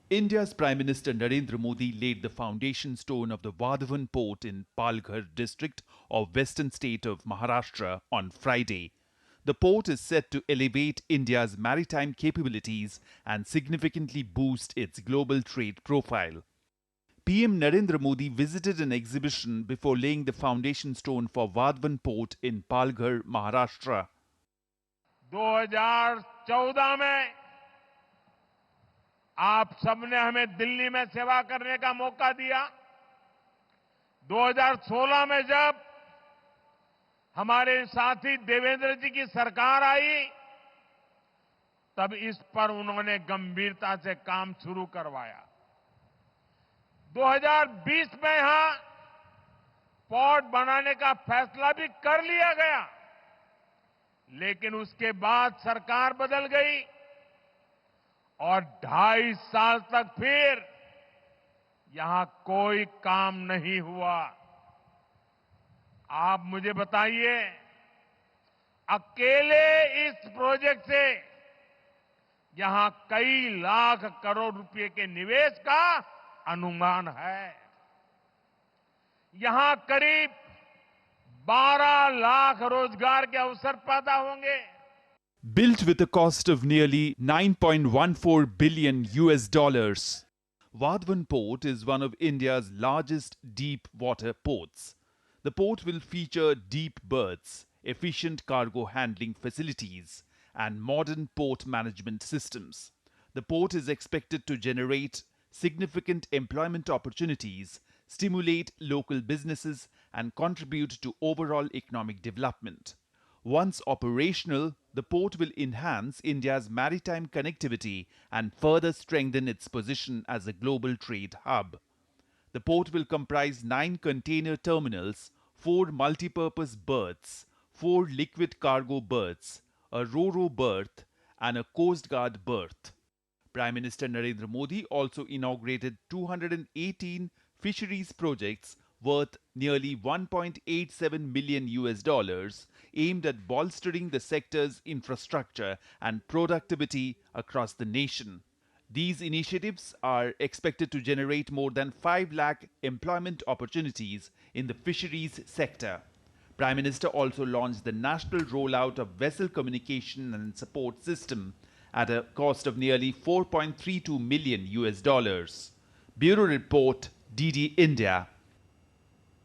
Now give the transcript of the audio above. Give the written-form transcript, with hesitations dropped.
India's Prime Minister Narendra Modi laid the foundation stone of the Vadhavan port in Palghar district of western state of Maharashtra on Friday. The port is set to elevate India's maritime capabilities and significantly boost its global trade profile. PM Narendra Modi visited an exhibition before laying the foundation stone for Vadhavan port in Palghar, Maharashtra. 2014 में आप सबने हमें दिल्ली में सेवा करने का मौका दिया। 2016 में जब हमारे साथी देवेंद्र जी की सरकार आई, तब इस पर उन्होंने गंभीरता से काम शुरू करवाया। 2020 में यहां पोर्ट बनाने का फैसला भी कर लिया गया, लेकिन उसके बाद सरकार बदल गई और 2.5 साल तक फिर यहां कोई काम नहीं हुआ। आप मुझे बताइए, अकेले इस प्रोजेक्ट से यहां कई लाख करोड़ रुपए के निवेश का अनुमान है। यहां करीब 12 लाख रोजगार के अवसर पैदा होंगे। Built with a cost of nearly 9.14 billion US dollars, Vadhavan Port is one of India's largest deep water ports. The port will feature deep berths, efficient cargo handling facilities, and modern port management systems. The port is expected to generate significant employment opportunities, stimulate local businesses, and contribute to overall economic development. Once operational, the port will enhance India's maritime connectivity and further strengthen its position as a global trade hub. The port will comprise 9 container terminals, 4 multi-purpose berths, 4 liquid cargo berths, a ro-ro berth, and a Coast Guard berth. Prime Minister Narendra Modi also inaugurated 218 fisheries projects worth nearly 1.87 million US dollars aimed at bolstering the sector's infrastructure and productivity across the nation. These initiatives are expected to generate more than 5 lakh employment opportunities in the fisheries sector. Prime Minister also launched the national rollout of vessel communication and support system at a cost of nearly 4.32 million US dollars. Bureau Report, DD India.